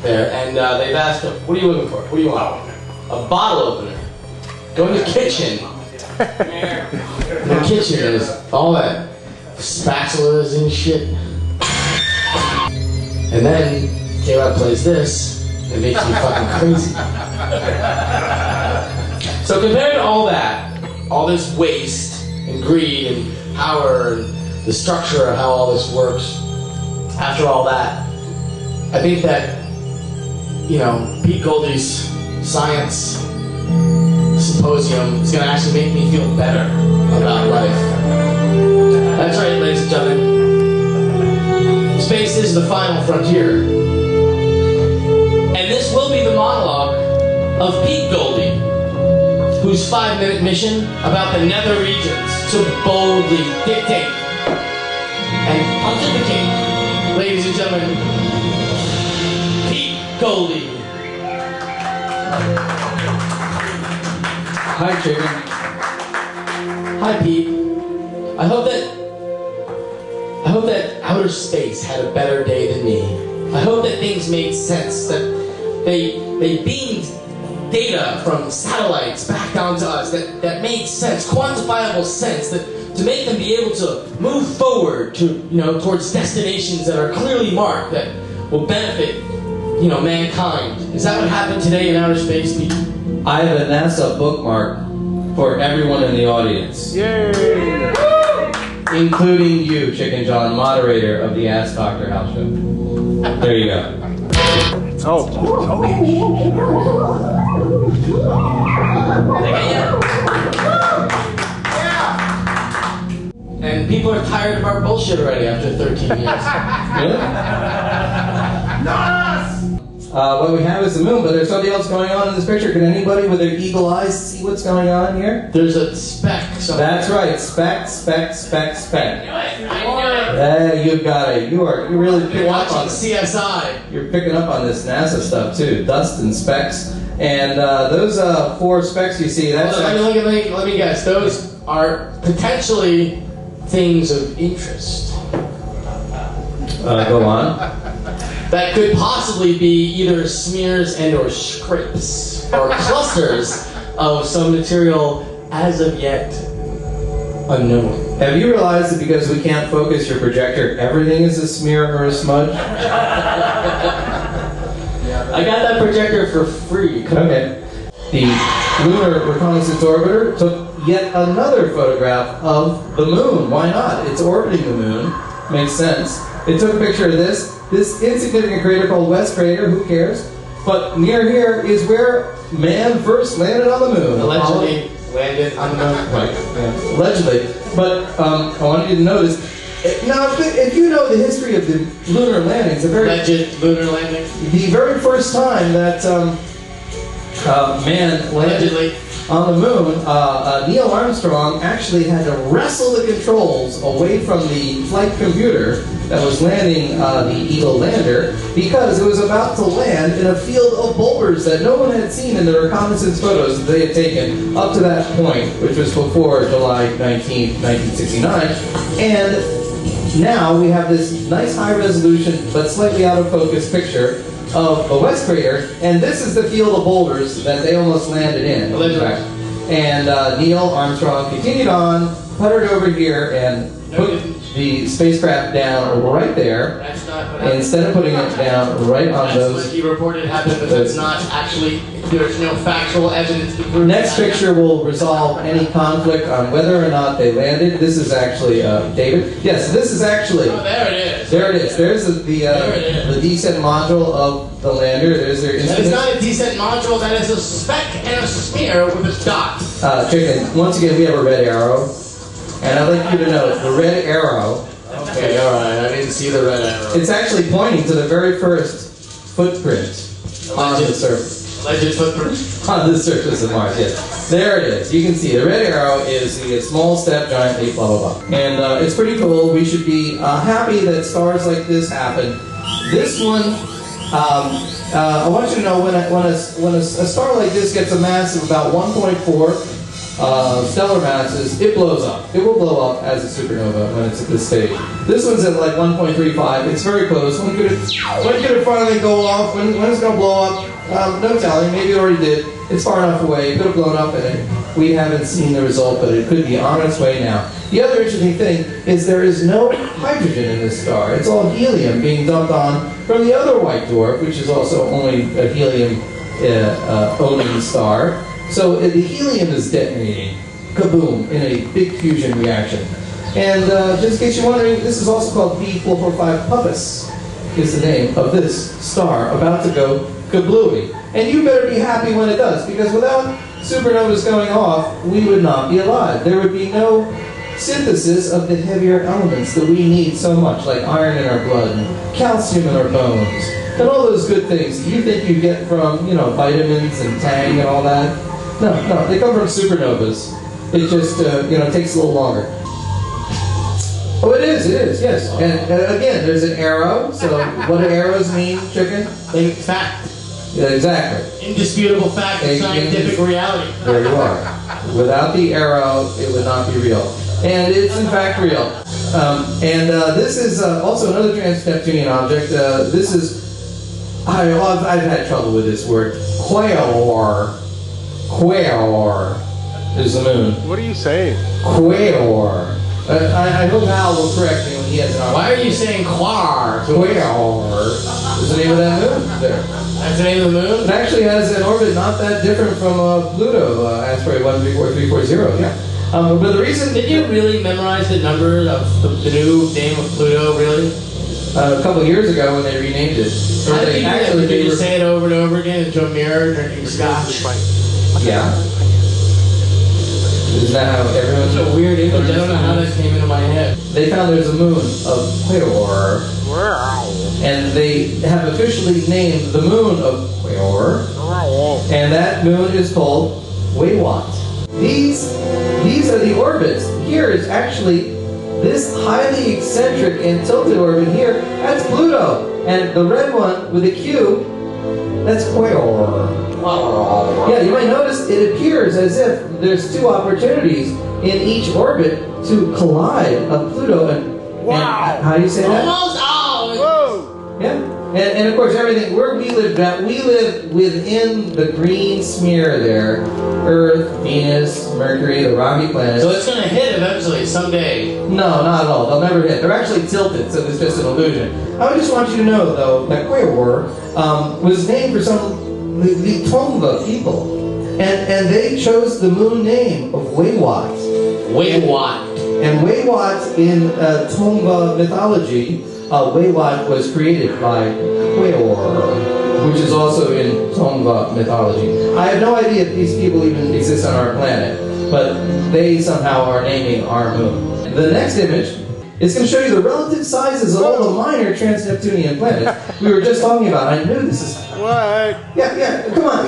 There, and they've asked him, what are you looking for? What do you want? A bottle opener. Go in the kitchen. The kitchen is all that spatulas and shit. And then Kwayaor plays this, it makes me fucking crazy. So compared to all that, all this waste and greed and power and the structure of how all this works, after all that, I think that, you know, Pete Goldie's science symposium is going to actually make me feel better about life. That's right, ladies and gentlemen. Space is the final frontier. And this will be the monologue of Pete Goldie, whose 5-minute mission about the nether regions to boldly dictate and pontificate. Ladies and gentlemen, Pete Goldie. Hi, Chicken. Hi, Pete. I hope that outer space had a better day than me. I hope that things made sense, that they beamed data from satellites back onto us, that made sense, quantifiable sense, that to make them be able to move forward to, you know, towards destinations that are clearly marked, that will benefit, you know, mankind. Is that what happened today in outer space, Pete? I have a NASA bookmark for everyone in the audience. Yay! Including you, Chicken John, moderator of the Ask Dr. Hal show. There you go. Oh, okay. And people are tired of our bullshit already after 13 years. Really? What we have is the moon, but there's something else going on in this picture. Can anybody with their eagle eyes see what's going on here? There's a speck somewhere. That's right, speck, speck, speck, speck. You got it. You're really picking up on CSI. You're picking up on this NASA stuff too. Dust and specks, and those 4 specks you see. That's let me guess. Those are potentially things of interest. Go on. That could possibly be either smears and or scrapes or clusters of some material as of yet unknown. Have you realized that because we can't focus your projector, everything is a smear or a smudge? I got that projector for free. Okay. The Lunar Reconnaissance Orbiter took yet another photograph of the moon. Why not? It's orbiting the moon. Makes sense. It took a picture of this insignificant crater called West Crater. Who cares? But near here is where man first landed on the moon. Allegedly landed on the moon. Right. Yeah. Allegedly. But I wanted you to notice. Now, if you know the history of the lunar landings, Alleged lunar landing. The very first time that man landed Allegedly on the moon, Neil Armstrong actually had to wrestle the controls away from the flight computer that was landing the Eagle lander because it was about to land in a field of boulders that no one had seen in the reconnaissance photos that they had taken up to that point, which was before July 19, 1969. And now we have this nice high-resolution but slightly out-of-focus picture of the West Crater, and this is the field of boulders that they almost landed in. And Neil Armstrong continued on, puttered over here, and put the spacecraft down right there. That's not what happened. Instead of putting it down right on That's those. what he reported happened, but that's not actually, there's no factual evidence to prove Next picture will resolve any conflict on whether or not they landed. This is actually David. Yes, this is actually. Oh, there it is. There it is. There's the descent module of the lander. There's their instrument. That is not a descent module. That is a speck and a smear with a dot. Chicken. Once again, we have a red arrow, and I'd like you to know the red arrow. Okay, all right. I didn't see the red arrow. It's actually pointing to the very first footprint on the surface. Alleged footprint. On the surface of Mars, yes. There it is. You can see the red arrow is the small step, giant leap, blah, blah, blah. And it's pretty cool. We should be happy that stars like this happen. This one, I want you to know when a star like this gets a mass of about 1.4, stellar masses, it blows up. It will blow up as a supernova when it's at this stage. This one's at like 1.35. It's very close. When could it finally go off? When it's going to blow up? No telling. Maybe it already did. It's far enough away. It could have blown up in it. We haven't seen the result, but it could be on its way now. The other interesting thing is there is no hydrogen in this star. It's all helium being dumped on from the other white dwarf, which is also only a helium owning star. So the helium is detonating, kaboom, in a big fusion reaction. And just in case you're wondering, this is also called B445 Puppis, is the name of this star about to go kablooey. And you better be happy when it does, because without supernovas going off, we would not be alive. There would be no synthesis of the heavier elements that we need so much, like iron in our blood and calcium in our bones, and all those good things you think you get from, vitamins and Tang and all that. No, they come from supernovas. It just, takes a little longer. Oh, it is, yes. And again, there's an arrow. So what do arrows mean, chicken? Fact. Yeah, exactly. Indisputable fact of scientific reality. There you are. Without the arrow, it would not be real. And it's in fact real. This is also another trans-Neptunian object. This is, I've had trouble with this word. Kwayaor. Kwayaor is the moon. What are you saying? Kwayaor. I hope Hal will correct me when he has an Why are you saying Quar? Kwayaor is the name of that moon there. That's the name of the moon? It actually has an orbit not that different from Pluto, asteroid 134340. Yeah. But the reason... Did you really memorize the number of the new name of Pluto, really? A couple of years ago when they renamed it. How did you do that? Did you just say it over and over again into a mirror drinking scotch? Yeah. Isn't that how everyone's... It's a weird image. I don't know how that came into my head. They found there's a moon of Kwayaor, and they have officially named the moon of Kwayaor, and that moon is called Waywat. These are the orbits. Here is actually this highly eccentric and tilted orbit here. That's Pluto, and the red one with a Q, that's Kwayaor. Yeah, you might notice it appears as if there's two opportunities in each orbit to collide of Pluto and... Wow! And, how do you say that? Almost always! Whoa! Yeah, and of course everything, where we live within the green smear there. Earth, Venus, Mercury, the rocky planets. So it's going to hit eventually, someday. No, not at all. They'll never hit. They're actually tilted, so it's just an illusion. I just want you to know, though, that Kwayaor was named for the Tongva people. And they chose the moon name of Waywat. Waywat. And Waywat in Tongva mythology, Waywat was created by Kwayaor, which is also in Tongva mythology. I have no idea if these people even exist on our planet, but they somehow are naming our moon. The next image is going to show you the relative sizes of all the minor trans-Neptunian planets we were just talking about. I knew this is... What? Yeah, come on.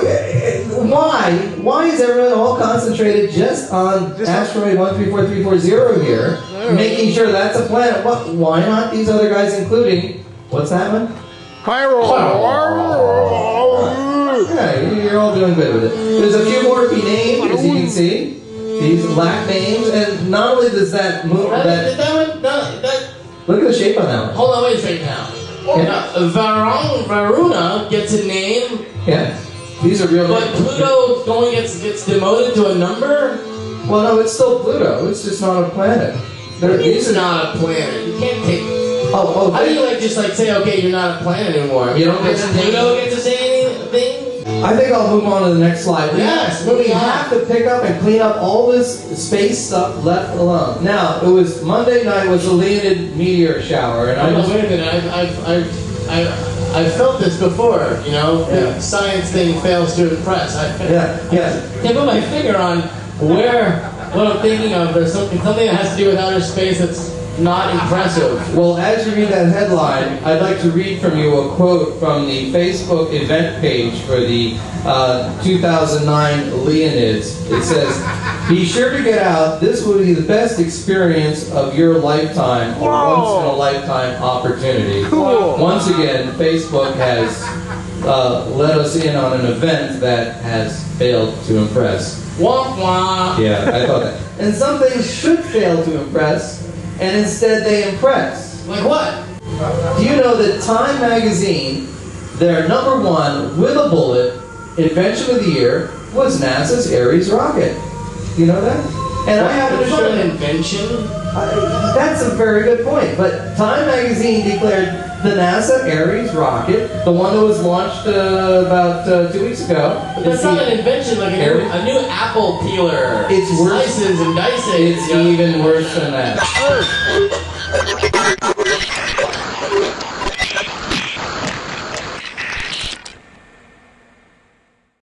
Why? Why is everyone all concentrated just on asteroid 134340 here, making sure that's a planet? Why not these other guys, including, what's that one? Kwayaor. Yeah, you're all doing good with it. There's a few more to be named, as you can see. These lack names, and not only does that move... Look at the shape on that one. Hold on, wait a second now. Yeah. Varuna gets a name. Yeah. These are real names. But Pluto gets demoted to a number? Well, no, it's still Pluto. It's just not a planet. It's not a planet. You can't take... Oh, how do you just say, okay, you're not a planet anymore? You don't get to Pluto get to say anything? I think I'll move on to the next slide. Yes, we have to pick up and clean up all this space stuff left alone. Now, it was Monday night was a Leonid meteor shower, and wait a minute. I've felt this before. The science thing fails to impress. Can't put my finger on what I'm thinking of. There's something that has to do with outer space that's not impressive. Well, as you read that headline, I'd like to read from you a quote from the Facebook event page for the 2009 Leonids. It says, "Be sure to get out. This will be the best experience of your lifetime, or once-in-a-lifetime opportunity." Cool. Once again, Facebook has let us in on an event that has failed to impress. Womp womp. Yeah, I thought that. And some things should fail to impress, and instead they impress. Like what? Do you know that Time Magazine, their #1 with a bullet invention of the year was NASA's Ares rocket? Do you know that? And I happen to It's not show an invention. That's a very good point. But Time Magazine declared the NASA Ares rocket, the one that was launched about 2 weeks ago. But that's not an invention, like a new apple peeler. It's worse. Slices and dices. It's even worse than that.